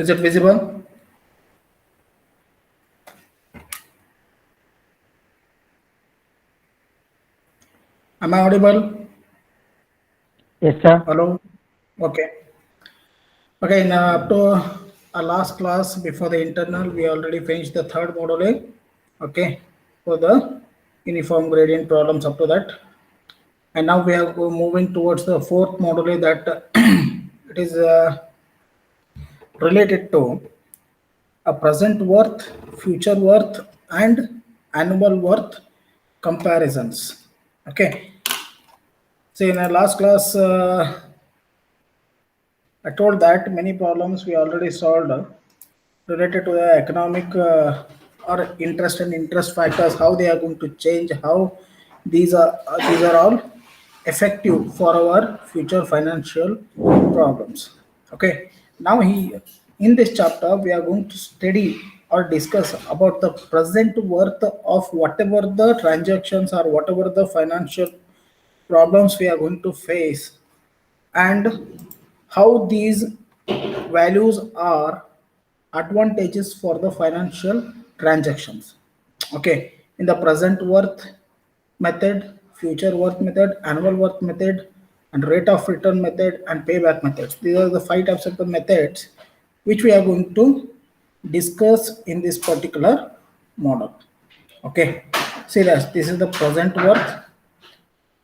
Is it visible? Am I audible? Yes, sir. Hello? Okay. Okay, now up to our last class before the internal, we already finished the third module. Okay, for the uniform gradient problems up to that. And now we are moving towards the fourth module that it is related to a present worth, future worth, and annual worth comparisons. Okay, so in our last class, I told that many problems we already solved related to the economic or interest and interest factors, how they are going to change, how these are all effective for our future financial problems. Okay, now he in this chapter we are going to study or discuss about the present worth of whatever the transactions or whatever the financial problems we are going to face, and how these values are advantages for the financial transactions. Okay, in the present worth method, future worth method, annual worth method, and rate of return method and payback methods. These are the five types of the methods which we are going to discuss in this particular model. Okay, see this is the present worth.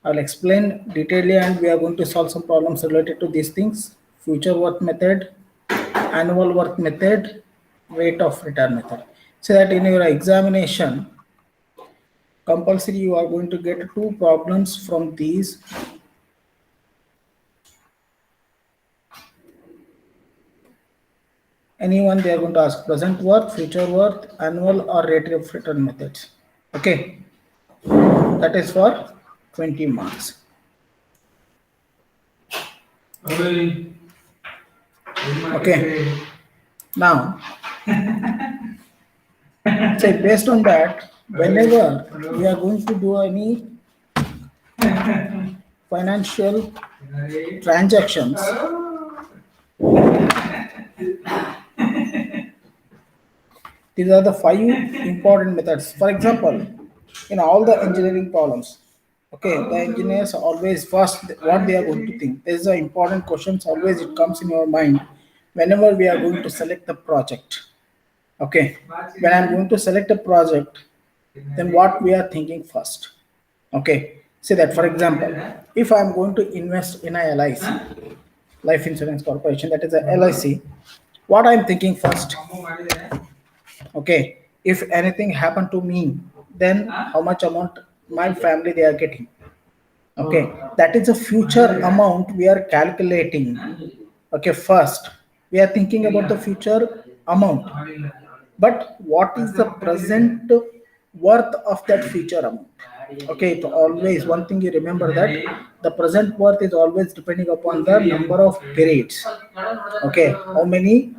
I'll explain detailedly and we are going to solve some problems related to these things. Future worth method, annual worth method, rate of return method. So that in your examination, compulsory you are going to get two problems from these. Anyone they are going to ask present worth, future worth, annual or rate of return methods. Okay, that is for 20 marks. Okay, now say based on that, whenever we are going to do any financial transactions, these are the five important methods. For example, in all the engineering problems, okay, the engineers always first what they are going to think. There is an important questions always it comes in your mind whenever we are going to select the project. Okay, when I'm going to select a project, then what we are thinking first. Okay, say that for example, if I'm going to invest in a LIC, life insurance corporation, that is a LIC, what I'm thinking first. Okay, if anything happened to me, then how much amount my family they are getting. Okay, that is a future amount we are calculating. Okay, first we are thinking about the future amount, but what is the present worth of that future amount? Okay, it always one thing you remember that the present worth is always depending upon the number of periods. Okay, how many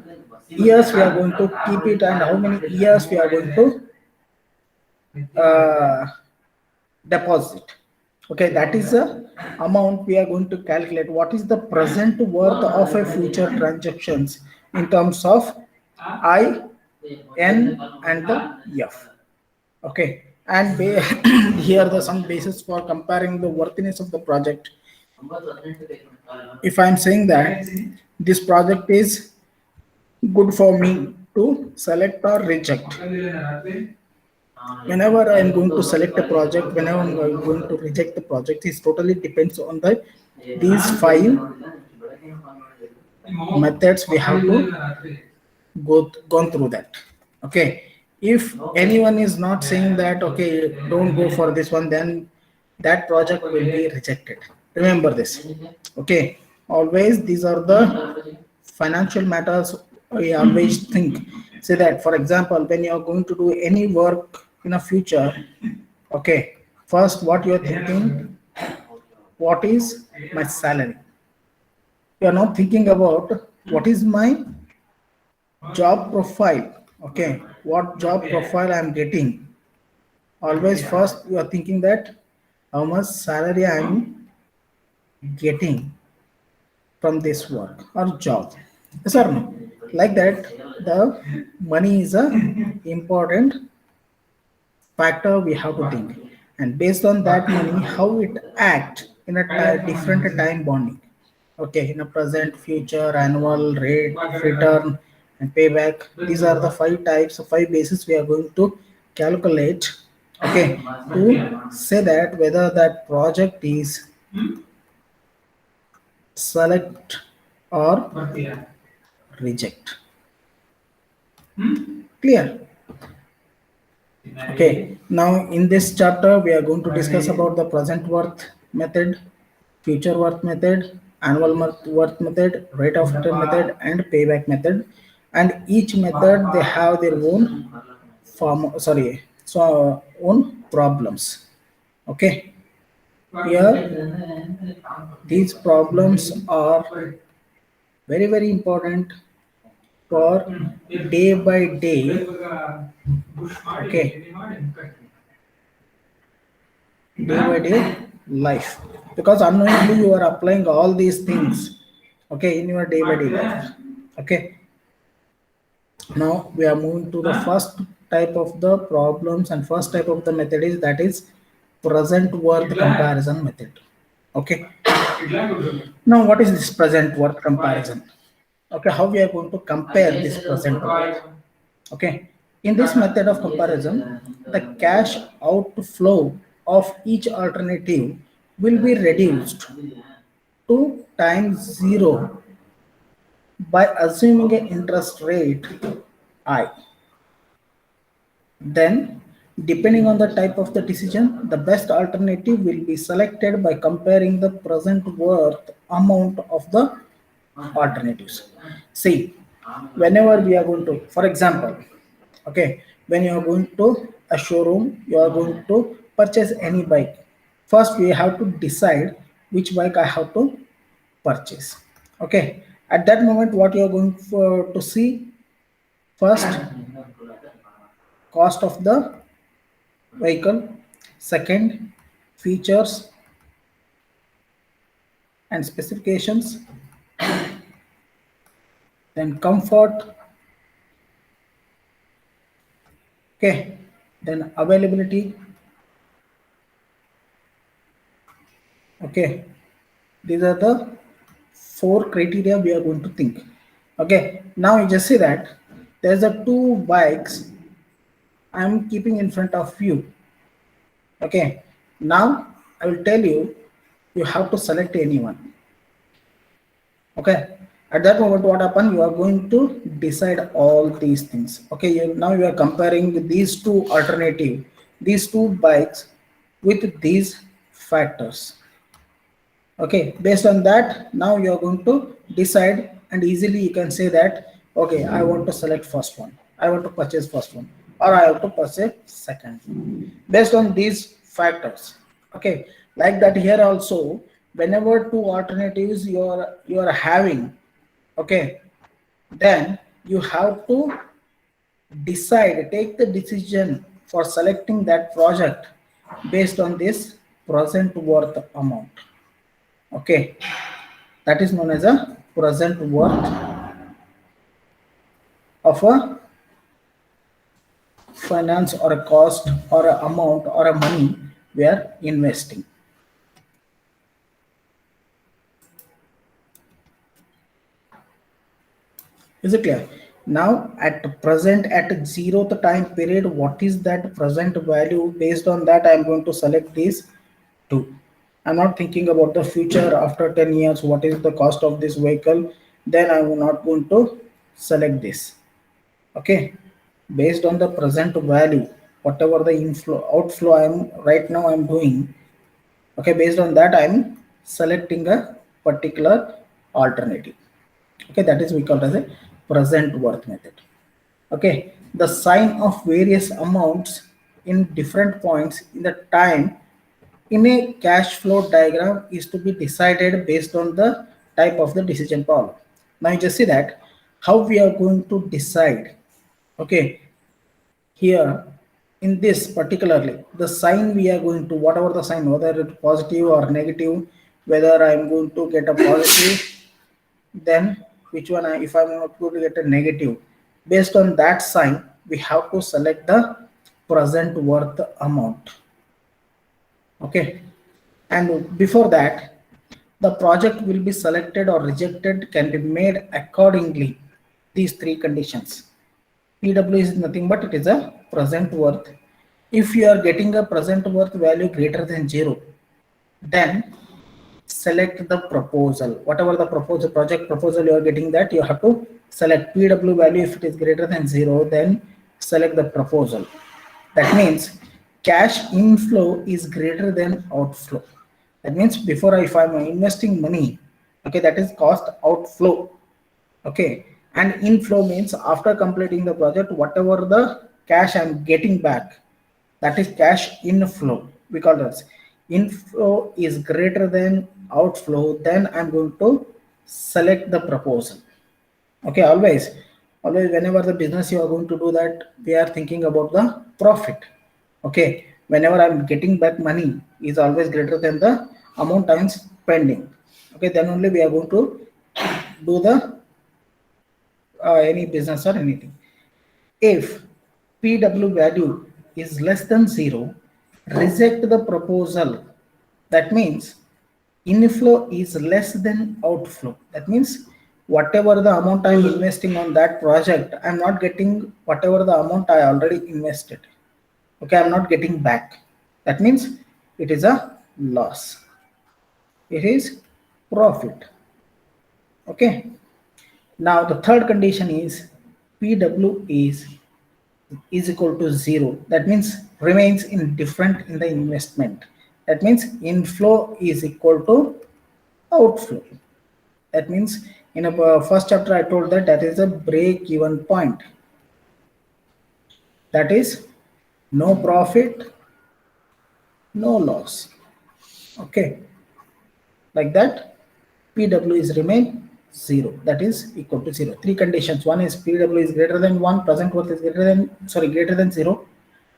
years we are going to keep it and how many years we are going to uh, deposit. Okay, that is the amount we are going to calculate. What is the present worth of a future transactions in terms of I, N, and the F. Okay, and here the some basis for comparing the worthiness of the project. If I am saying that this project is good for me to select or reject. Whenever I am going to select a project, whenever I'm going to reject the project, it totally depends on the these five methods we have to gone through that. Okay, if anyone is not saying that okay, don't go for this one, then that project will be rejected. Remember this. Okay, always these are the financial matters we always think. Say that for example, when you are going to do any work in a future, okay, first what you are thinking, what is my salary? You are not thinking about what is my job profile. Okay, what job profile I'm getting? Always first you are thinking that how much salary I'm getting from this work or job. Yes or no? Like that, the money is a important factor we have to think, and based on that money, how it act in a different time bonding. Okay, in a present, future, annual, rate of return, and payback. These are the five types, five bases we are going to calculate. Okay, to say that whether that project is select or reject. Clear? Okay, now in this chapter, we are going to discuss about the present worth method, future worth method, annual worth method, rate of return method, and payback method. And each method they have their own own problems. Okay, here these problems are very important for day by day. Okay, day by day life, because unknowingly you are applying all these things, okay, in your day by day life. Okay, now we are moving to the first type of the problems, and first type of the method is that is present worth comparison method. Okay, now what is this present worth comparison? Okay, how we are going to compare this present worth? Okay, in this method of comparison, the cash outflow of each alternative will be reduced to times zero by assuming an interest rate I. Then, depending on the type of the decision, the best alternative will be selected by comparing the present worth amount of the alternatives. See, whenever we are going to, for example, okay, when you are going to a showroom, you are going to purchase any bike. First, we have to decide which bike I have to purchase. Okay, at that moment, what you are going to see first, cost of the vehicle, second, features and specifications, then comfort, okay, then availability, okay. These are the four criteria we are going to think. Okay, now you just see that there's a two bikes I'm keeping in front of you. Okay, now I will tell you, you have to select anyone. Okay, at that moment what happen, you are going to decide all these things. Okay, now you are comparing these two alternative, these two bikes with these factors. Okay, based on that, now you are going to decide, and easily you can say that, okay, I want to select first one, I want to purchase first one, or I have to purchase second one, based on these factors. Okay, like that here also, whenever two alternatives you are having, okay, then you have to decide, take the decision for selecting that project based on this present worth amount. Okay, that is known as a present worth of a finance, or a cost, or a amount, or a money we are investing. Is it clear? Now at present, at 0th time period, what is that present value? Based on that, I am going to select these two. I'm not thinking about the future after 10 years, what is the cost of this vehicle, then I am not going to select this. Okay, based on the present value, whatever the inflow outflow I am right now I'm doing, okay, based on that I'm selecting a particular alternative. Okay, that is we call as a present worth method. Okay, the sign of various amounts in different points in the time in a cash flow diagram is to be decided based on the type of the decision problem. Now you just see that how we are going to decide. Okay, here in this particularly, the sign we are going to, whatever the sign, whether it's positive or negative, whether I'm going to get a positive, then which one if I'm not going to get a negative, based on that sign, we have to select the present worth amount. Okay, and before that, the project will be selected or rejected can be made accordingly. These three conditions. PW is nothing but it is a present worth. If you are getting a present worth value greater than 0, then select the proposal. Whatever the proposal, project proposal you are getting, that you have to select PW value. If it is greater than 0, then select the proposal. That means cash inflow is greater than outflow. That means before, if I'm investing money, okay, that is cost outflow. Okay, and inflow means after completing the project, whatever the cash I'm getting back, that is cash inflow. We call that inflow is greater than outflow, then I'm going to select the proposal. Okay, always whenever the business you are going to do that, we are thinking about the profit. Okay, whenever I'm getting back money is always greater than the amount I'm spending. Okay, then only we are going to do the any business or anything. If PW value is less than 0, reject the proposal. That means inflow is less than outflow. That means whatever the amount I'm investing on that project, I'm not getting whatever the amount I already invested. Okay, I'm not getting back. That means it is a loss. It is profit. Okay. Now the third condition is PW is equal to 0. That means remains indifferent in the investment. That means inflow is equal to outflow. That means in a first chapter I told that is a break even point. That is no profit, no loss. Okay, like that, PW is remain 0. That is equal to 0. Three conditions. One is PW is greater than 1, present worth is greater than 0,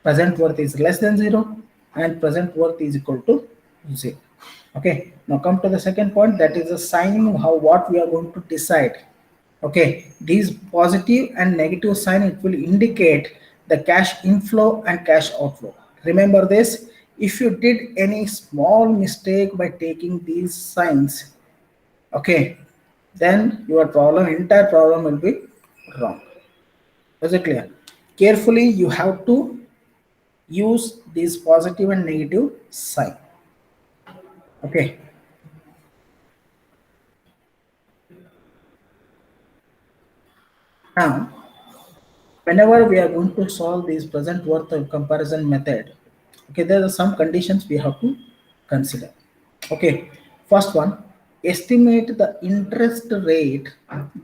present worth is less than 0, and present worth is equal to 0. Okay, now come to the second point, that is a sign how what we are going to decide. Okay, these positive and negative sign, it will indicate the cash inflow and cash outflow. Remember this, if you did any small mistake by taking these signs, okay, then your entire problem will be wrong. Is it clear? Carefully you have to use these positive and negative sign. Okay. Now, whenever we are going to solve this present worth comparison method, okay, there are some conditions we have to consider. Okay, first one, estimate the interest rate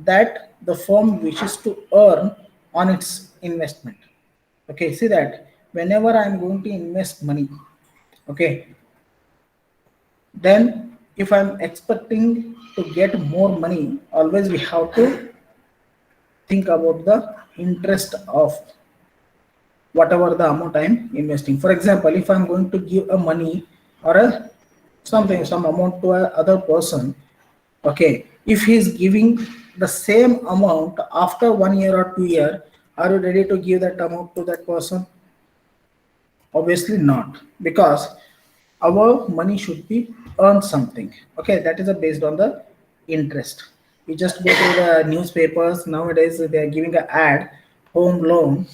that the firm wishes to earn on its investment. Okay, see that whenever I'm going to invest money, okay, then if I'm expecting to get more money, always we have to think about the interest of whatever the amount I'm investing. For example, if I'm going to give a money or a some amount to a other person, okay, if he's giving the same amount after 1 year or 2 year, are you ready to give that amount to that person? Obviously not, because our money should be earned something. Okay, that is based on the interest. You just go to the newspapers nowadays, they are giving an ad, home loan,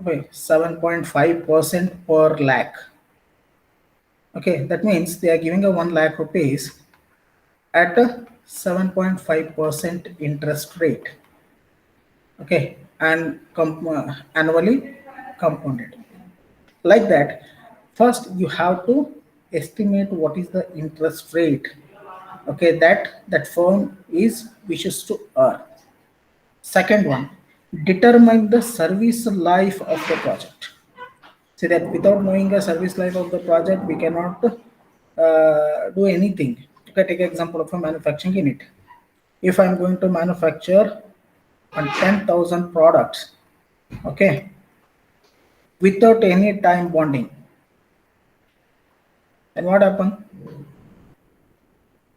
okay, 7.5% per lakh. Okay, that means they are giving a 1 lakh rupees at a 7.5% interest rate. Okay, and annually compounded. Like that, first you have to estimate what is the interest rate, okay, that firm is wishes to earn. Second one, determine the service life of the project. See that without knowing the service life of the project, we cannot do anything. Okay, take example of a manufacturing unit. If I'm going to manufacture 10,000 products, okay, without any time bonding, then what happen?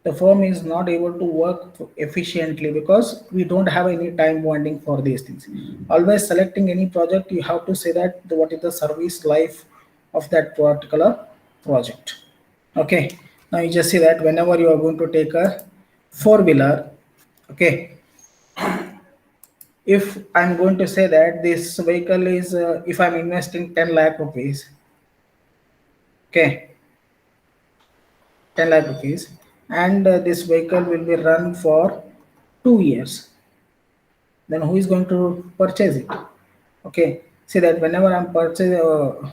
the firm is not able to work efficiently because we don't have any time bonding for these things. Always selecting any project, you have to say that what is the service life of that particular project. Okay, now you just see that whenever you are going to take a four-wheeler, okay, if I'm going to say that this vehicle is, if I'm investing 10 lakh rupees, okay, 10 lakh rupees, and this vehicle will be run for 2 years, then who is going to purchase it? Okay, see that whenever I'm purchasing,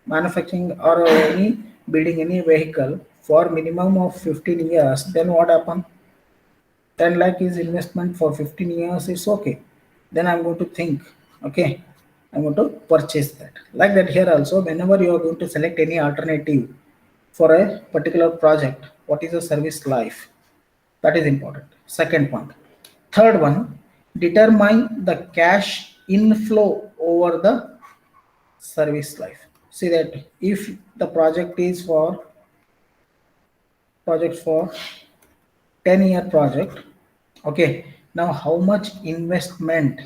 manufacturing or any building any vehicle for minimum of 15 years, then what happen? 10 lakh is investment for 15 years, it's okay. Then I'm going to think, okay, I'm going to purchase that. Like that here also, whenever you are going to select any alternative for a particular project, what is the service life? That is important. Second point. Third one, determine the cash inflow over the service life. See that if the project is for 10-year project, okay, now how much investment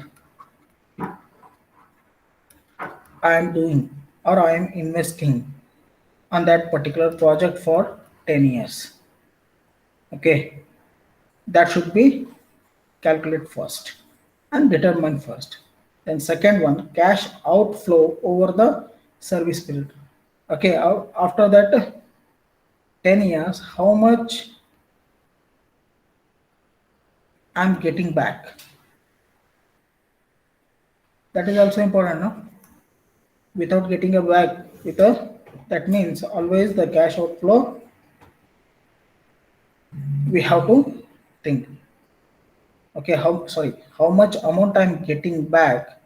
I am doing or I am investing on that particular project for 10 years. Okay, that should be calculate first and determine first. Then second one, cash outflow over the service period. Okay, after that 10 years, how much I'm getting back? That is also important, no? Without getting a back, that means always the cash outflow we have to think. Okay, how much amount I'm getting back,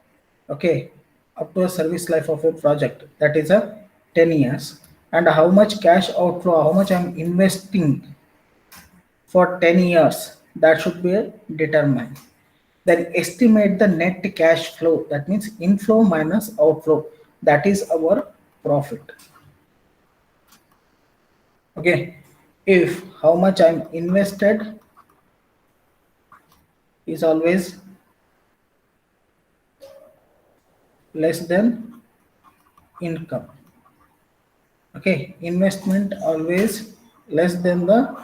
okay, up to a service life of a project, that is a 10 years, and how much cash outflow, how much I'm investing for 10 years, that should be determined. Then estimate the net cash flow, that means inflow minus outflow, that is our profit. Okay, if how much I'm invested is always less than income. Okay, investment always less than the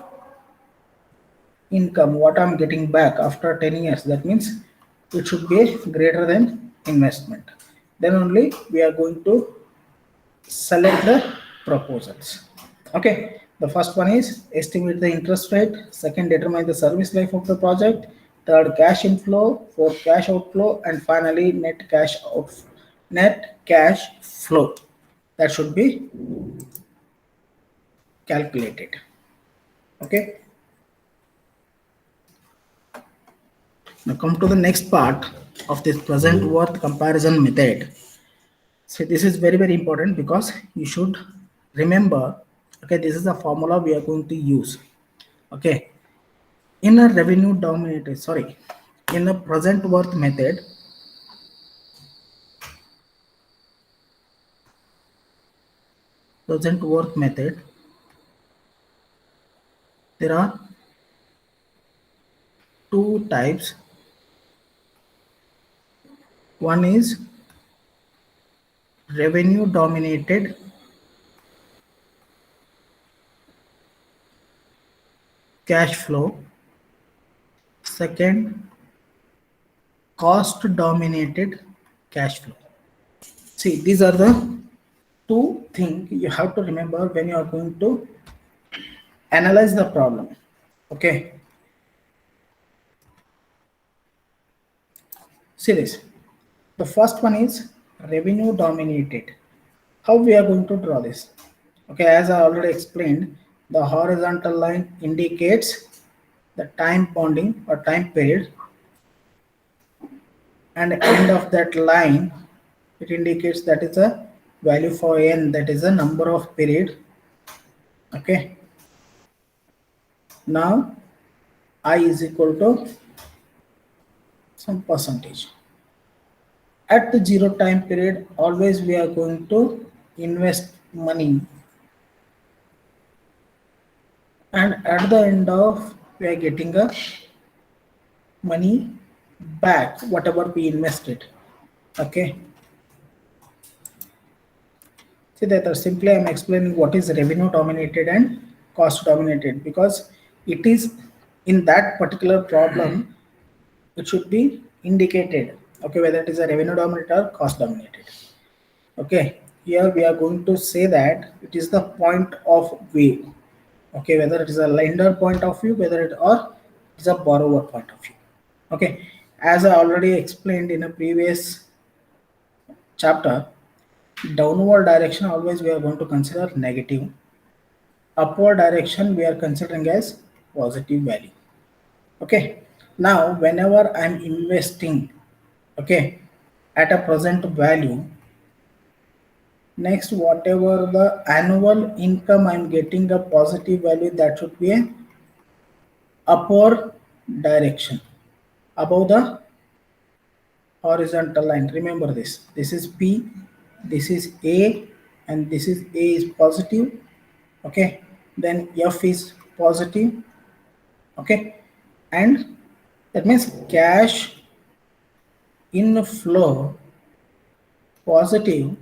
income, what I'm getting back after 10 years, that means it should be greater than investment. Then only we are going to select the proposals. Okay, the first one is estimate the interest rate, second determine the service life of the project, third cash inflow, fourth cash outflow, and finally net cash flow, that should be calculated. Okay, now come to the next part of this present worth comparison method. So this is very important because you should remember, okay, this is a formula we are going to use. Okay, in a in a present worth method, there are two types. One is revenue dominated cash flow, second cost dominated cash flow. See, these are the two things you have to remember when you are going to analyze the problem. Okay, see this. The first one is revenue dominated. How we are going to draw this? Okay, as I already explained, the horizontal line indicates the time bonding or time period, and end of that line it indicates that is a value for n, that is a number of period. Okay, now I is equal to some percentage. At the 0 time period, always we are going to invest money and at the end of we are getting a money back whatever we invested. Okay, see that simply I'm explaining what is revenue dominated and cost dominated, because it is in that particular problem it should be indicated, okay, whether it is a revenue dominated or cost dominated. Okay, here we are going to say that it is the point of view, okay, whether it is a lender point of view, whether it or it is a borrower point of view. Okay, as I already explained in a previous chapter, downward direction always we are going to consider negative, upward direction we are considering as positive value. Okay, now whenever I'm investing, okay, at a present value, next whatever the annual income I'm getting a positive value, that should be a upward direction above the horizontal line. Remember this. This is P, this is A, and this is A is positive. Okay, then F is positive. Okay, and that means cash inflow positive,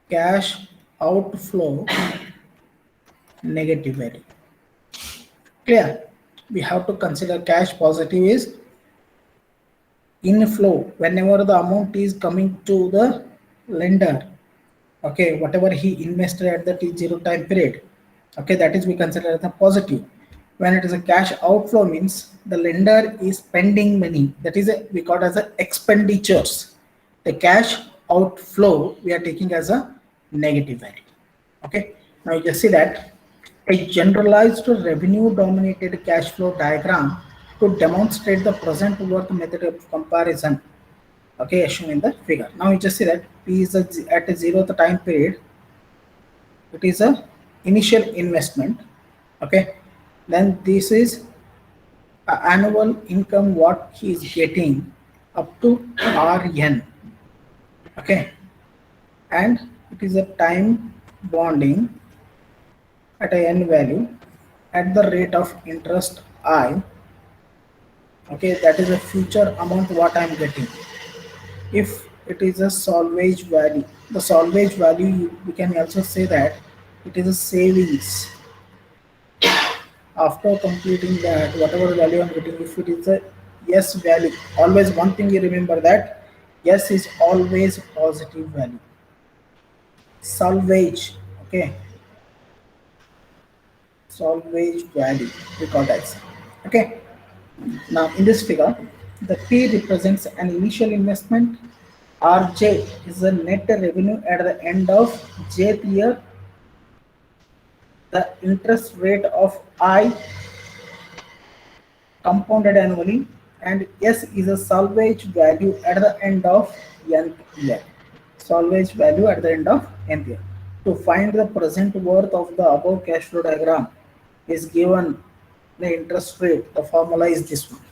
cash outflow negative value. Clear? We have to consider cash positive is inflow whenever the amount is coming to the lender, okay, whatever he invested at the T0 time period, okay, that is we consider as a positive. When it is a cash outflow means the lender is spending money, that is a, we call it as a expenditures. The cash outflow we are taking as a negative value. Okay, now you just see that a generalized revenue dominated cash flow diagram to demonstrate the present worth method of comparison, okay, as shown in the figure. Now you just see that P is at a 0th time period, it is a initial investment, okay, then this is annual income what he is getting up to Rn, okay, and it is a time bonding at a n value at the rate of interest I, okay, that is a future amount what I am getting. If it is a salvage value, the salvage value we can also say that it is a savings. After completing that, whatever value I'm getting, if it is a yes value, always one thing you remember that yes is always positive value. Salvage, okay, salvage value we call that. Okay, now in this figure, the P represents an initial investment. RJ is the net revenue at the end of jth year. The interest rate of I compounded annually, and S is a salvage value at the end of nth year. Salvage value at the end of nth year. To find the present worth of the above cash flow diagram is given the interest rate. The formula is this one.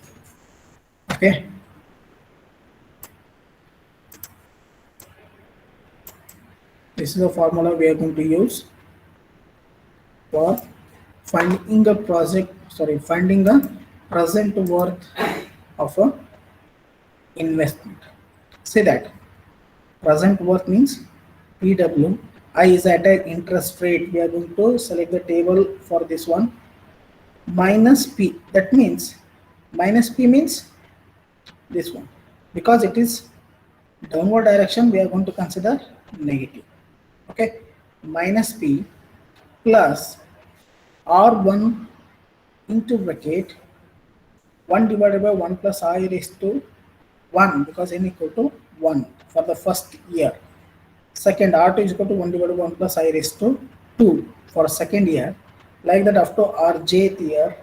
Okay. This is the formula we are going to use for finding a finding a present worth of a investment. Say that present worth means PW. I is at an interest rate. We are going to select the table for this one. Minus P. That means minus P means this one. Because it is downward direction, we are going to consider negative. Okay. Minus P plus R1 into bracket 1 divided by 1 plus I raised to 1, because n equal to 1 for the first year. Second, R2 is equal to 1 divided by 1 plus I raised to 2 for second year. Like that, after Rjth year,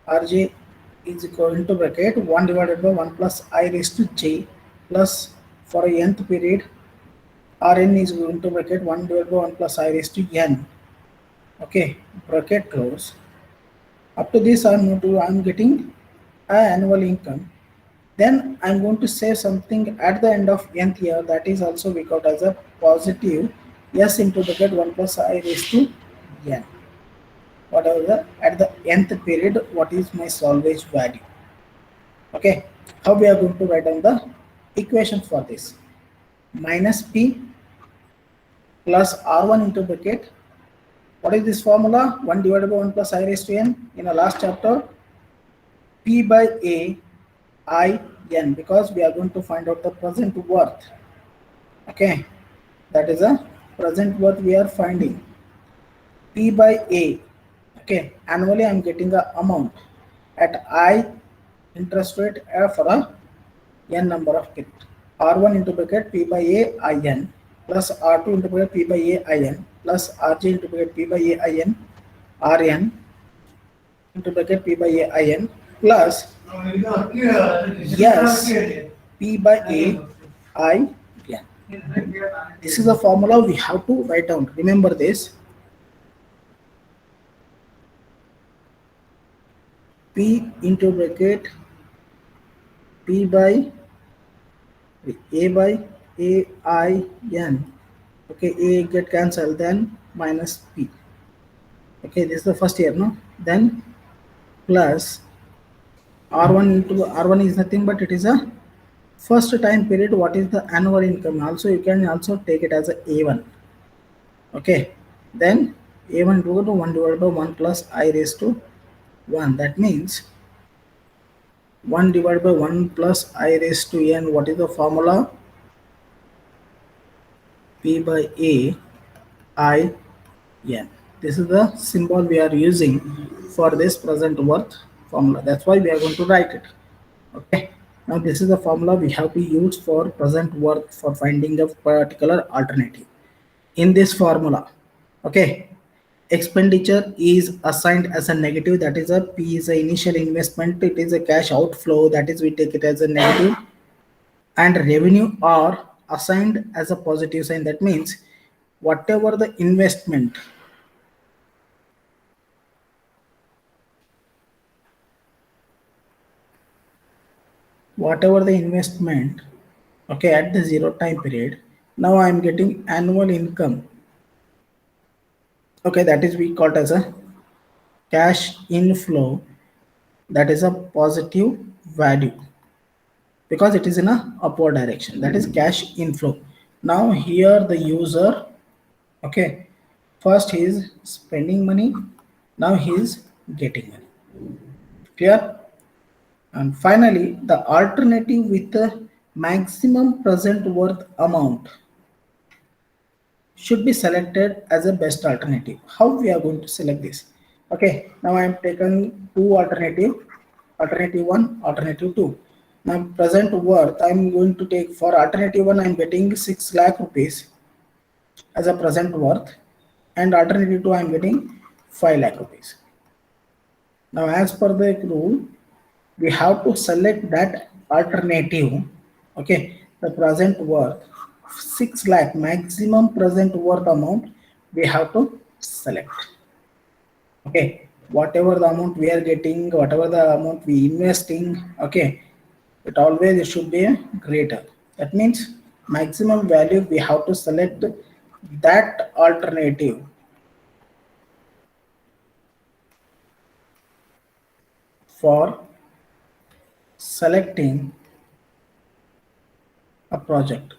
Rj is equal into bracket 1 divided by 1 plus I raised to j plus for a nth period, Rn is equal into bracket 1 divided by 1 plus I raised to n. Okay, bracket close. Up to this, I'm getting an annual income. Then I'm going to say something at the end of nth year, that is also we got as a positive s into bracket 1 plus I raised to n. whatever at the nth period, what is my salvage value. Okay, how we are going to write down the equation for this? Minus P plus R1 into bracket. What is this formula? 1 divided by 1 plus I raised to n. In the last chapter, P by A I n, because we are going to find out the present worth. Okay, that is a present worth we are finding. P by A. Okay, annually I am getting the amount at I interest rate for a n number of kit. R1 into bracket P by A I n plus R2 into bracket P by A I n plus Rj into bracket P by A I n Rn into bracket P by A I n plus yes P by A I n. This is the formula we have to write down. Remember this. P into bracket P by A by A I n. Okay, A get cancelled, then minus P. Okay, this is the first year, no? Then plus R1 into R1 is nothing but it is a first time period. What is the annual income? Also, you can also take it as a A1. Okay, then A1 equal to 1 divided by 1 plus I raised to 1. That means 1 divided by 1 plus I raised to n. What is the formula? P by A I n. This is the symbol we are using for this present worth formula. That's why we are going to write it. Okay. Now this is the formula we have to use for present worth for finding a particular alternative. In this formula, okay, expenditure is assigned as a negative. That is a P is a initial investment. It is a cash outflow. That is we take it as a negative. And revenue are assigned as a positive sign. That means whatever the investment okay, at the zero time period, now I am getting annual income. Okay, that is we call it as a cash inflow. That is a positive value because it is in a upward direction. That is cash inflow. Now here the user, okay, first he is spending money, now he is getting money. Clear? And finally, the alternative with the maximum present worth amount should be selected as a best alternative. How we are going to select this? Okay, now I am taken two alternative 1, alternative 2. Now present worth I am going to take for alternative 1, I am getting 6 lakh rupees as a present worth, and alternative 2 I am getting 5 lakh rupees. Now as per the rule, we have to select that alternative. Okay, the present worth 6 lakh maximum present worth amount we have to select. Okay, whatever the amount we are getting, whatever the amount we investing, okay, it always should be greater. That means maximum value we have to select that alternative for selecting a project.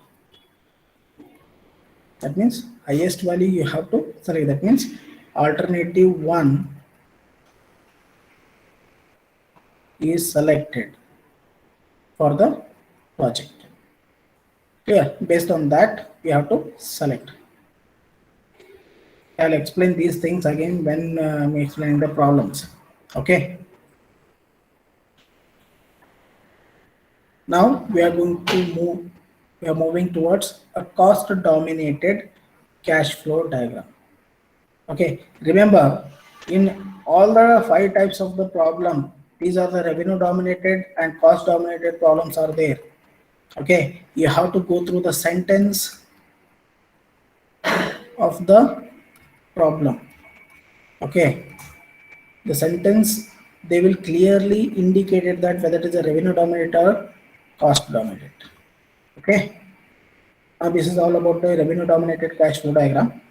That means highest value you have to select. That means alternative 1 is selected for the project. Clear? Based on that, we have to select. I'll explain these things again when I'm explaining the problems. Okay. Now we are going to move. We are moving towards a cost-dominated cash flow diagram. Okay. Remember, in all the 5 types of the problem, these are the revenue-dominated and cost-dominated problems are there. Okay. You have to go through the sentence of the problem. Okay, the sentence they will clearly indicate that whether it is a revenue dominated or cost dominated. Okay, now this is all about the revenue dominated cash flow diagram.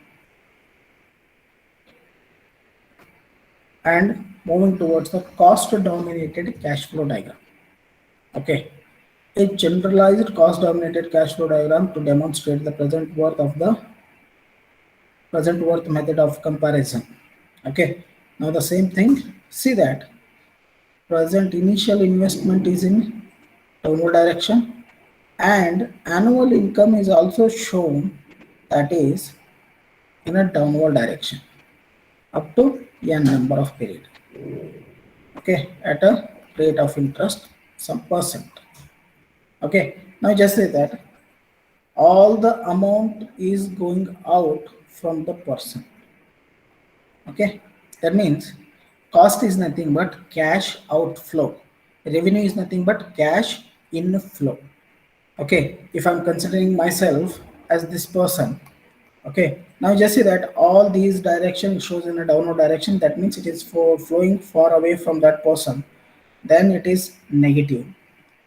and moving towards the cost dominated cash flow diagram. Okay, a generalized cost dominated cash flow diagram to demonstrate the present worth method of comparison. Okay, now the same thing, see that present initial investment is in downward direction and annual income is also shown, that is in a downward direction up to n number of period. Okay, at a rate of interest some percent. Okay, now just say that all the amount is going out from the person. Okay, that means cost is nothing but cash outflow, revenue is nothing but cash inflow. Okay, if I'm considering myself as this person, okay, now just see that all these direction shows in a downward direction, that means it is for flowing far away from that person, then it is negative.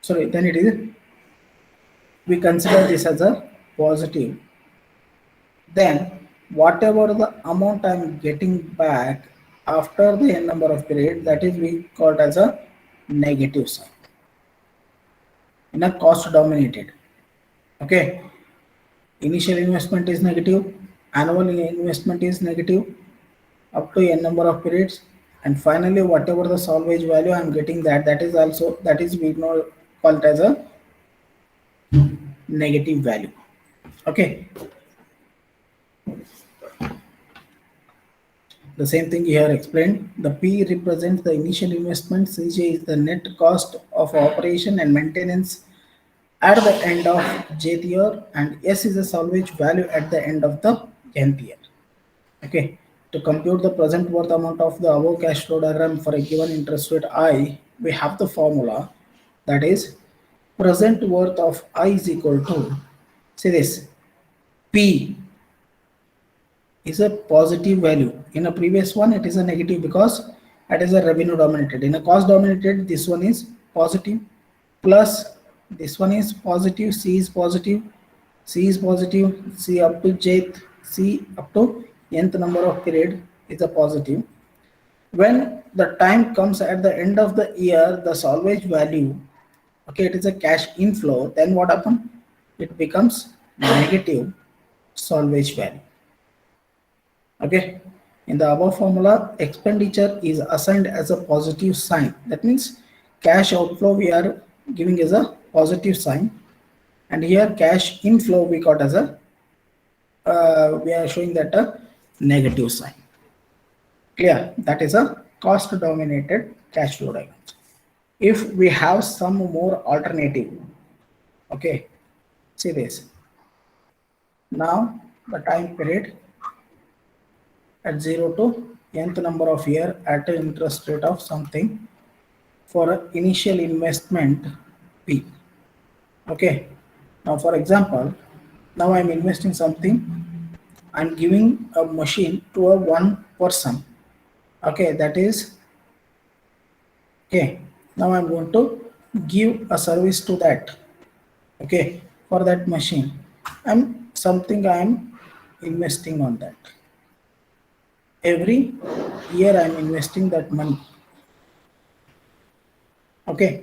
Sorry, then it is, we consider this as a positive. Then whatever the amount I'm getting back after the n number of period, that is we call it as a negative sign in a cost dominated. Okay, initial investment is negative, annual investment is negative up to n number of periods, and finally whatever the salvage value I'm getting, that is also, that is we know call it as a negative value. Okay, the same thing here explained. The P represents the initial investment, CJ is the net cost of operation and maintenance at the end of jth year, and S is the salvage value at the end of the nth year. Okay, to compute the present worth amount of the above cash flow diagram for a given interest rate I, we have the formula, that is present worth of I is equal to, see this, P is a positive value. In a previous one, it is a negative because it is a revenue dominated. In a cost dominated, this one is positive, plus this one is positive, C is positive, C is positive, C up to jth, C up to nth number of period is a positive. When the time comes at the end of the year, the salvage value, okay, it is a cash inflow, then what happens? It becomes negative salvage value. Okay, in the above formula, expenditure is assigned as a positive sign. That means cash outflow we are giving as a positive sign, and here cash inflow we got as a we are showing that a negative sign. Clear? That is a cost dominated cash flow diagram. If we have some more alternative, okay, see this. Now the time period at 0 to nth number of year at an interest rate of something for an initial investment P. Okay, now for example, now I'm investing something, I'm giving a machine to a one person. Okay, that is, okay, now I'm going to give a service to that. Okay, for that machine, I'm investing on that. Every year I'm investing that money. Okay,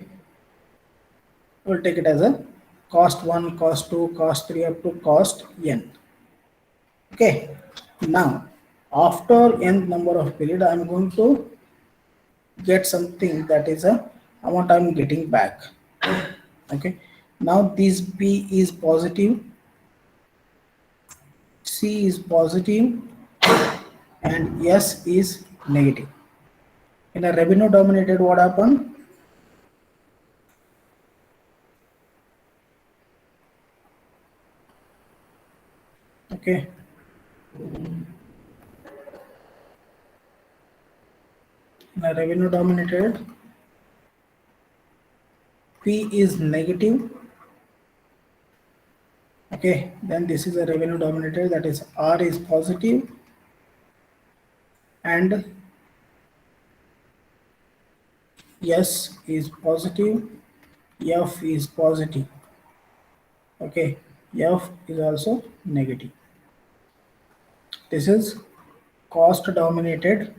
we'll take it as a cost 1, cost 2, cost 3 up to cost n. Okay, now after n number of period, I'm going to get something, that is a amount I'm getting back. Okay, now this P is positive, C is positive, and S is negative. In a revenue dominated, what happened? Okay, in a revenue dominated, P is negative. Okay, then this is a revenue dominated, that is R is positive and S is positive, F is positive. Okay, F is also negative. This is cost dominated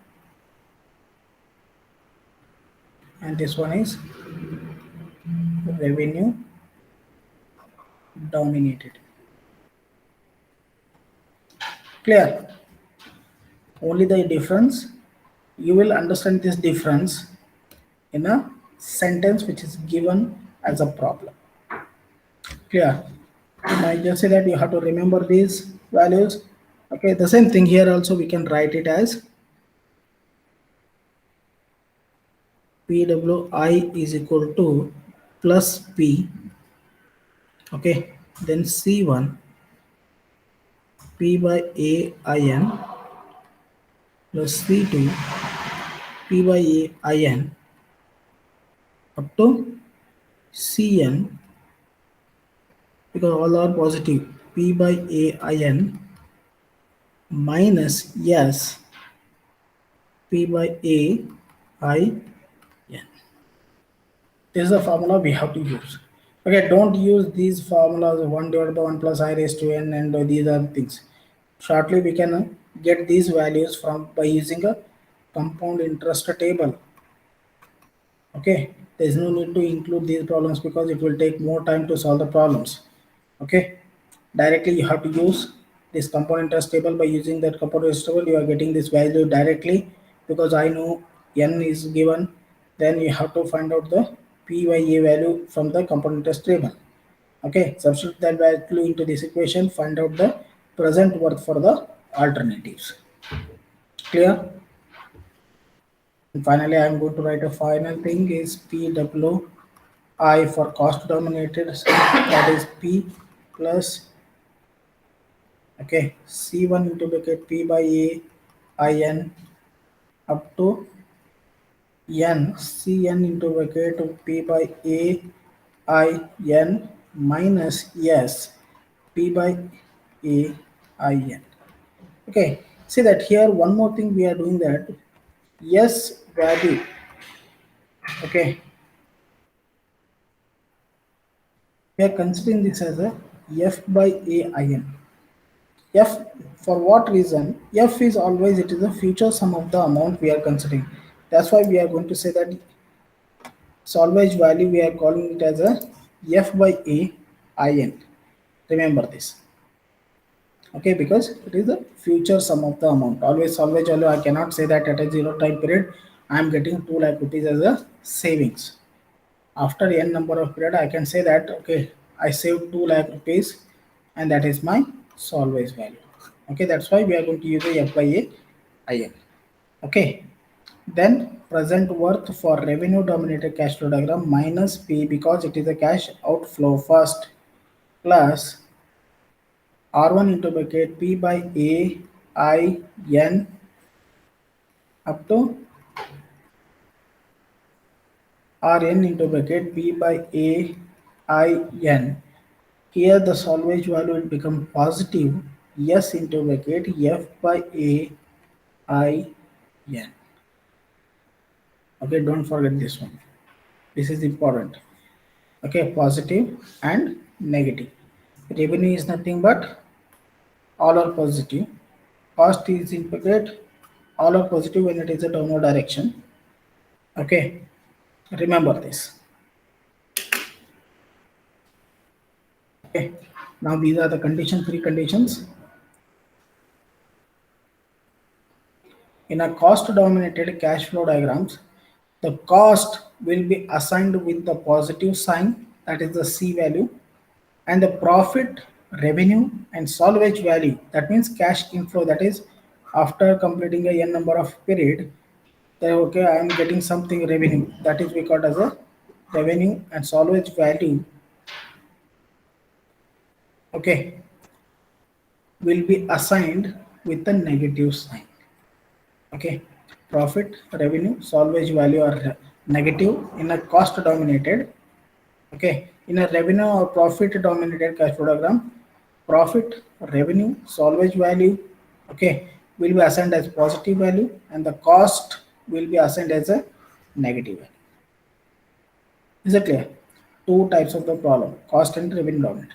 and this one is revenue dominated. Clear? Only the difference, you will understand this difference in a sentence which is given as a problem. Clear? I just say that you have to remember these values. Okay, the same thing here also we can write it as PWI is equal to plus P. Okay, then C1 P by A IN plus C2 P by A IN up to Cn, because all are positive, P by A IN minus S P by A IN. This is the formula we have to use. Okay, don't use these formulas 1 divided by 1 plus I raised to n and these are things. Shortly we can get these values from by using a compound interest table. Okay, there is no need to include these problems because it will take more time to solve the problems. Okay, directly you have to use this compound interest table. By using that compound interest table you are getting this value directly, because I know n is given, then you have to find out the p by a value from the compound interest table. Okay, substitute that value into this equation, find out the present worth for the alternatives. Clear? And finally, I am going to write a final thing is PWI for cost dominated, that is P plus, okay, C1 into bracket P by A IN up to N Cn into bracket P by A IN minus S P by A IN. Okay, see that here one more thing we are doing, that S value, okay, we are considering this as a F by AIN. F, for what reason? F is always, it is a future sum of the amount we are considering. That's why we are going to say that salvage value we are calling it as a F by AIN. Remember this. Okay, because it is the future sum of the amount. Always salvage value, I cannot say that at a 0 time period I am getting 2 lakh rupees as a savings. After n number of period I can say that, okay, I saved 2 lakh rupees and that is my salvage value. Okay, that's why we are going to use a F by AIN. Okay, then present worth for revenue dominated cash flow diagram minus P, because it is a cash outflow first, plus R1 into bracket P by AIN up to Rn into bracket P by AIN. Here the salvage value will become positive S into bracket F by AIN. Okay, don't forget this one. This is important. Okay, positive and negative. Revenue is nothing but all are positive. Cost is in bracket all are positive when it is a downward direction. Okay, remember this. Okay, now these are the condition, three conditions. In a cost dominated cash flow diagrams, the cost will be assigned with the positive sign, that is the C value, and the profit, revenue and salvage value, that means cash inflow, that is after completing a n number of period, then okay, I am getting something revenue, that is we call as a revenue, and salvage value, okay, will be assigned with the negative sign. Okay, profit, revenue, salvage value are negative in a cost dominated. Okay, in a revenue or profit dominated cash flow diagram, profit, revenue, salvage value, okay, will be assigned as positive value and the cost will be assigned as a negative value. Is it clear? Two types of the problem, cost and revenue dominated.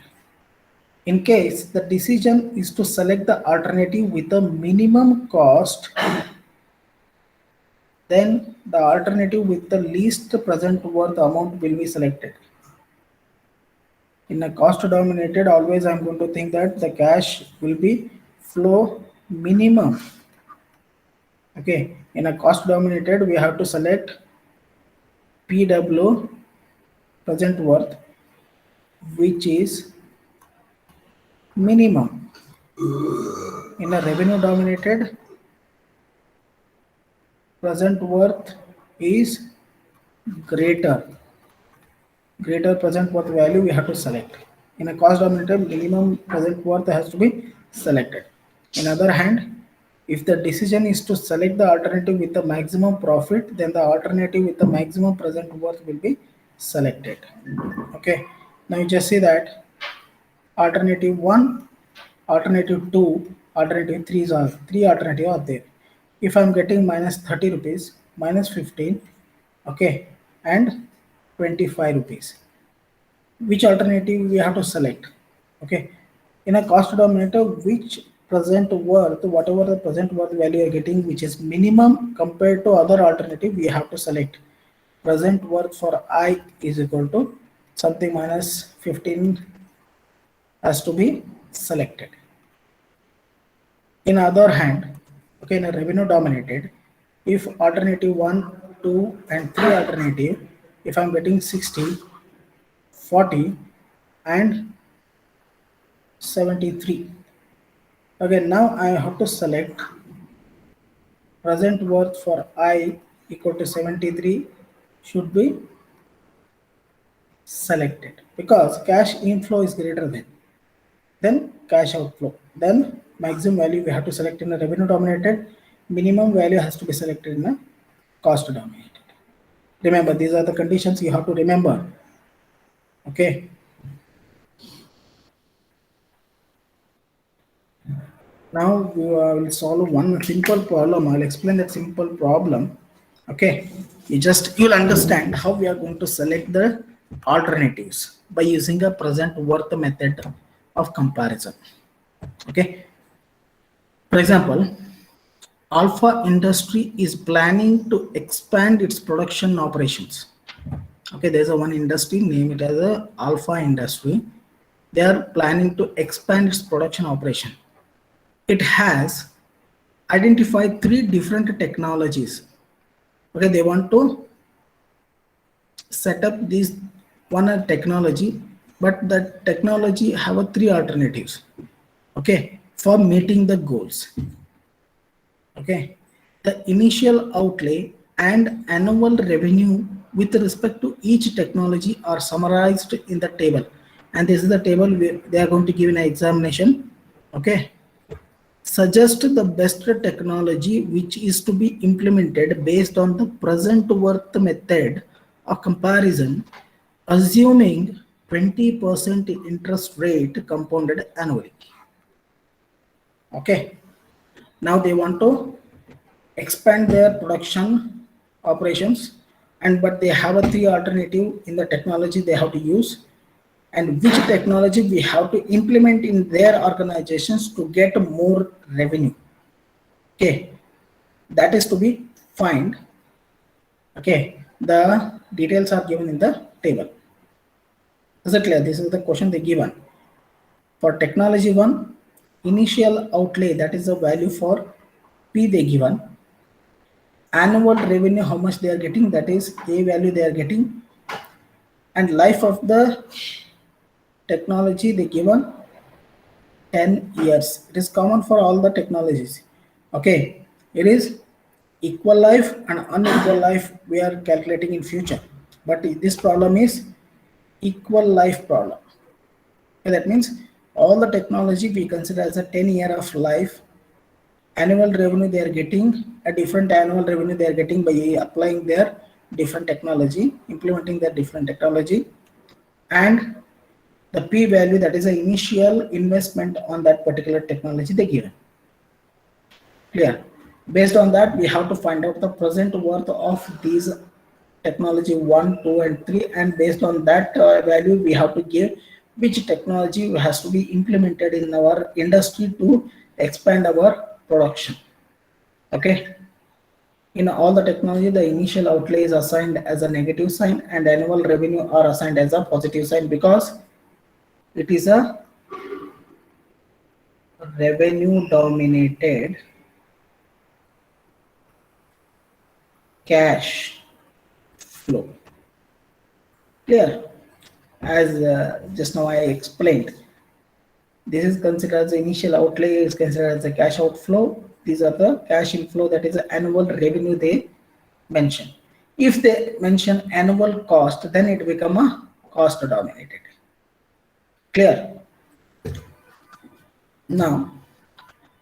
In case the decision is to select the alternative with the minimum cost, then the alternative with the least present worth amount will be selected. In a cost dominated, always I'm going to think that the cash will be flow minimum. Okay, in a cost dominated, we have to select PW present worth, which is minimum. In a revenue dominated, present worth is greater. Greater present worth value we have to select. In a cost dominated, minimum present worth has to be selected. In other hand, if the decision is to select the alternative with the maximum profit, then the alternative with the maximum present worth will be selected. Okay, now you just see that alternative 1, alternative 2, alternative 3 are three alternatives are there. If I'm getting minus 30 rupees, minus 15, okay, and 25 rupees, which alternative we have to select? Okay, in a cost denominator, which present worth, whatever the present worth value you are getting, which is minimum compared to other alternative, we have to select. Present worth for I is equal to something minus 15 has to be selected. In other hand, okay, in a revenue dominated, if alternative 1, 2 and 3 alternative, if I'm getting 60, 40 and 73. Okay, now I have to select present worth for I equal to 73 should be selected because cash inflow is greater than cash outflow. Then maximum value we have to select in a revenue dominated, minimum value has to be selected in a cost dominated. Remember, these are the conditions you have to remember. Okay. Now we will solve one simple problem. I'll explain that simple problem. Okay, you'll understand how we are going to select the alternatives by using a present worth method of comparison. Okay, for example, Alpha Industry is planning to expand its production operations. Okay, there's a one industry, name it as a Alpha Industry. They are planning to expand its production operation. It has identified 3 different technologies. Okay, they want to set up this one technology, but the technology have a 3 alternatives. Okay, for meeting the goals. Okay, the initial outlay and annual revenue with respect to each technology are summarized in the table, and this is the table they are going to give in an examination. Okay, suggest the best technology which is to be implemented based on the present worth method of comparison, assuming 20% interest rate compounded annually. Okay, now they want to expand their production operations, but they have a 3 alternative in the technology they have to use, and which technology we have to implement in their organizations to get more revenue. Okay, that is to be find. Okay, the details are given in the table. Is it clear? This is the question they given. For technology 1, initial outlay, that is the value for P they given. Annual revenue, how much they are getting, that is A value they are getting. And life of the technology they given 10 years. It is common for all the technologies. Okay, it is equal life and unequal life we are calculating in future, but this problem is equal life problem. Okay, that means all the technology we consider as a 10 year of life. Annual revenue they are getting a different annual revenue they are getting by applying their different technology, implementing their different technology, and the P value, that is the initial investment on that particular technology they given. Clear? Based on that, we have to find out the present worth of these technology 1, 2 and 3, and based on that value we have to give which technology has to be implemented in our industry to expand our production. Okay, In all the technology, the initial outlay is assigned as a negative sign and annual revenue are assigned as a positive sign because it is a revenue dominated cash flow. Clear? As just now I explained, this is considered as the initial outlay is considered as a cash outflow. These are the cash inflow, that is the annual revenue they mention. If they mention annual cost, then it become a cost dominated. Clear? Now,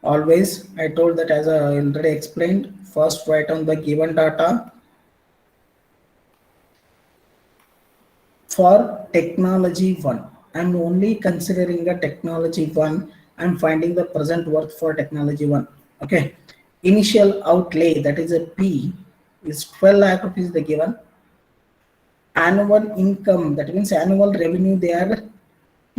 always I told that, as I already explained, first write on the given data. For technology 1, I'm only considering a technology 1. I'm finding the present worth for technology 1. Okay. Initial outlay, that is a P, is 12 lakh rupees they given. Annual income, that means annual revenue they are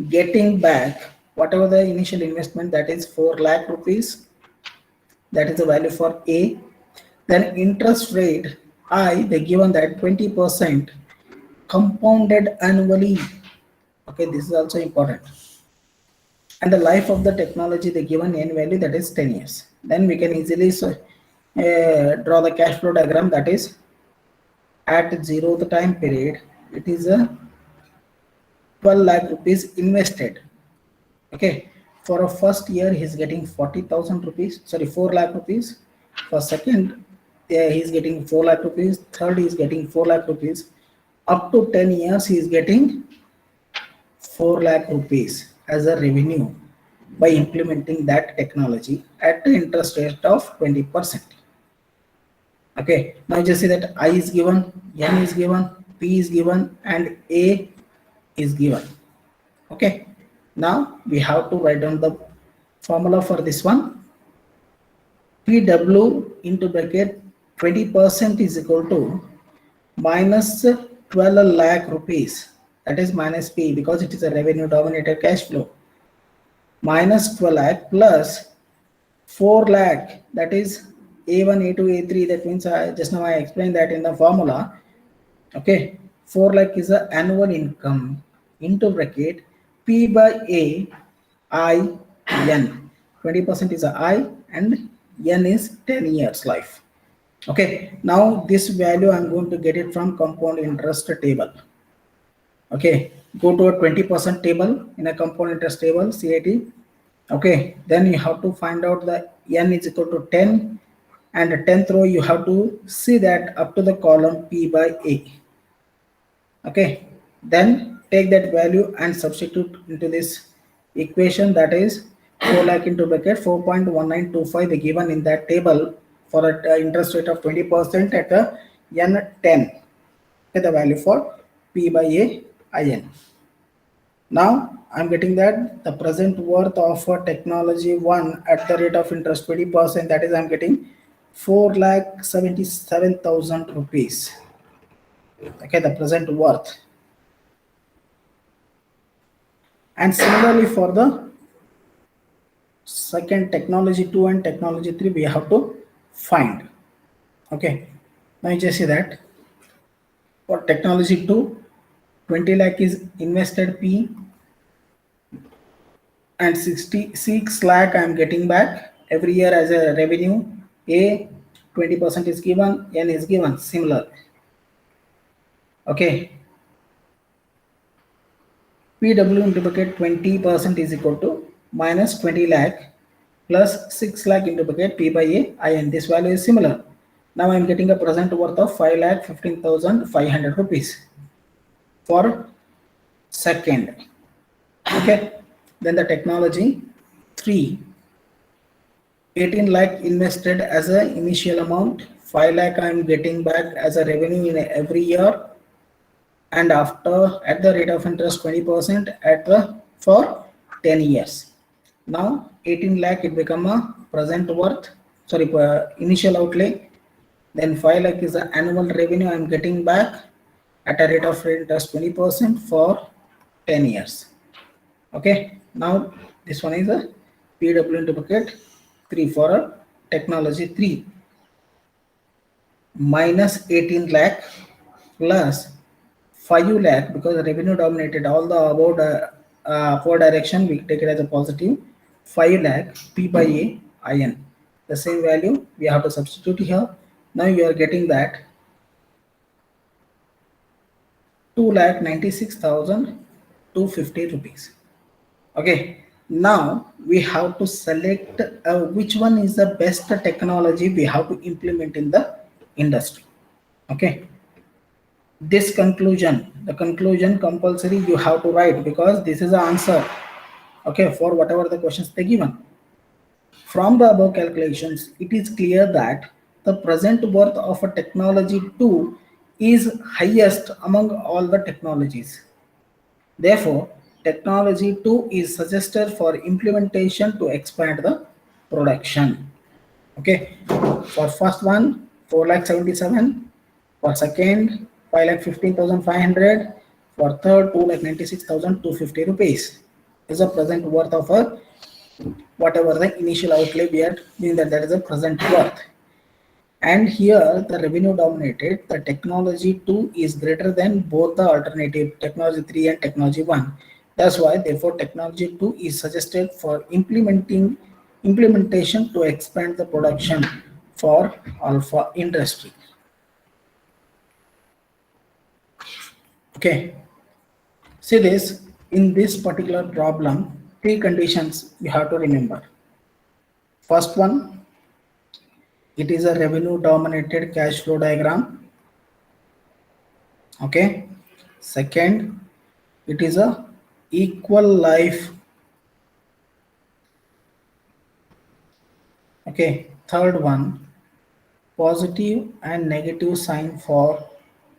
getting back whatever the initial investment, that is 4 lakh rupees. That is the value for A. Then interest rate I, they given that 20% compounded annually. Okay, this is also important. And the life of the technology, they given n value, that is 10 years. Then we can easily draw the cash flow diagram, that is at 0th time period, it is a 12 lakh rupees invested. Okay, for a first year he's getting 40,000 rupees, sorry 4 lakh rupees. For second he's getting 4 lakh rupees, third he's getting 4 lakh rupees. Up to 10 years he is getting 4 lakh rupees as a revenue by implementing that technology at the interest rate of 20%. Okay, now just see that I is given, N is given, P is given, and A is given. Okay, now we have to write down the formula for this one. PW into bracket 20% is equal to minus 12 lakh rupees, that is minus P because it is a revenue dominated cash flow, minus 12 lakh plus 4 lakh, that is A1, A2, A3, that means just now I explained that in the formula. Okay, 4 lakh is the annual income into bracket P by A I N. 20% is a I and N is 10 years life. Okay, now this value I'm going to get it from compound interest table. Okay, go to a 20% table in a compound interest table, CIT. Okay, then you have to find out the N is equal to 10, and the 10th row you have to see that up to the column P by A. Okay, then take that value and substitute into this equation, that is 4 lakh into bracket 4.1925 they given in that table for an interest rate of 20% at a N10. Okay, the value for P by A IN. Now I'm getting that the present worth of a technology 1 at the rate of interest 20%, that is I'm getting 4,77,000 rupees. Okay, the present worth. And similarly for the second technology 2 and technology 3 we have to find. Okay, now you just see that for technology 2, 20 lakh is invested P and 66 lakh I am getting back every year as a revenue. A 20% is given, N is given, similar. Okay, PW into bracket 20% is equal to minus 20 lakh plus 6 lakh into bracket P by A IN. This value is similar. Now I am getting a present worth of 5,15,500 rupees for second. Okay, then the technology 3, 18 lakh invested as an initial amount, 5 lakh I am getting back as a revenue in every year, and after at the rate of interest 20% at the for 10 years. Now 18 lakh it become a present worth, sorry, initial outlay. Then 5 lakh is the annual revenue I am getting back at a rate of interest 20% for 10 years. Okay, now this one is a PW into bracket 3 for a technology 3. minus 18 lakh plus 5 lakh, because revenue dominated all the above upward direction, we take it as a positive. 5 lakh P by A IN. The same value we have to substitute here. Now you are getting that 2,96,250 rupees. Okay, now we have to select which one is the best technology we have to implement in the industry. Okay, this conclusion, the conclusion compulsory you have to write, because this is the answer, okay, for whatever the questions they given. From the above calculations, it is clear that the present worth of a technology 2 is highest among all the technologies. Therefore, technology 2 is suggested for implementation to expand the production. Okay, for first one, 4,77,000. For second, 5,15,500. For third, 2,96,250 rupees is the present worth of a whatever the initial outlay we had, meaning that is a present worth. And here the revenue dominated, the technology 2 is greater than both the alternative technology 3 and technology 1. That's why therefore technology 2 is suggested for implementation to expand the production for alpha industry. Okay, see this, in this particular problem, three conditions you have to remember. First one, it is a revenue dominated cash flow diagram. Okay, second, it is a equal life. Okay, third one, positive and negative sign for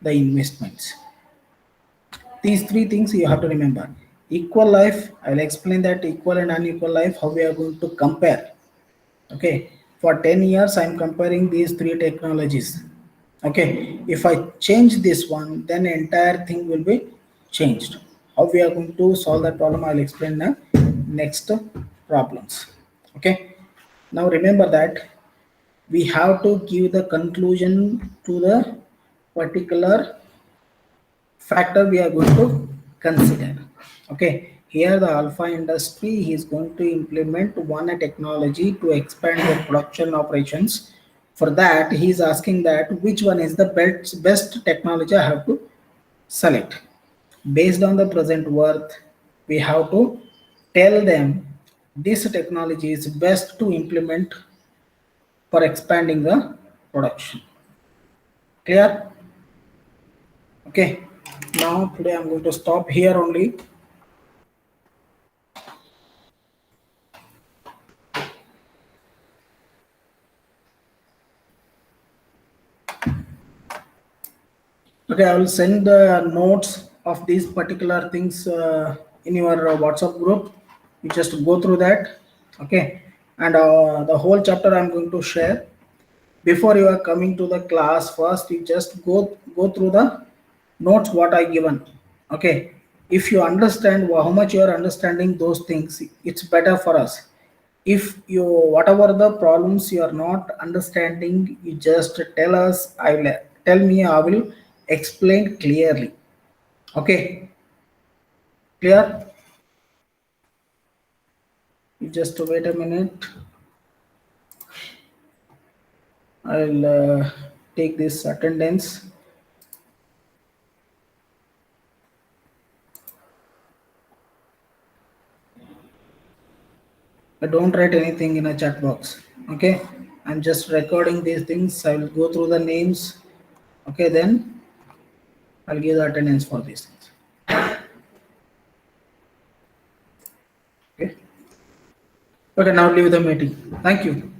the investments. These three things you have to remember. Equal life, I will explain that equal and unequal life, how we are going to compare. Okay, for 10 years I am comparing these three technologies. Okay, if I change this one, then entire thing will be changed. How we are going to solve that problem, I'll explain the next problems. Okay, now remember that we have to give the conclusion to the particular factor we are going to consider. Okay, here the alpha industry is going to implement one technology to expand the production operations. For that, he is asking that which one is the best technology I have to select. Based on the present worth, we have to tell them this technology is best to implement for expanding the production. Clear? Okay, now today I'm going to stop here only. Okay, I will send the notes of these particular things in your WhatsApp group. You just go through that. Okay, and the whole chapter I'm going to share. Before you are coming to the class, first you just go through the notes what I given. Okay, if you understand how much you are understanding those things, it's better for us. If you whatever the problems you are not understanding, you just tell us. I will tell me. I will explain clearly. Okay, clear? You just wait a minute. I'll take this attendance. I don't write anything in a chat box. Okay, I'm just recording these things. I will go through the names. Okay, then I'll give the attendance for these things. Okay. Okay, now leave the meeting. Thank you.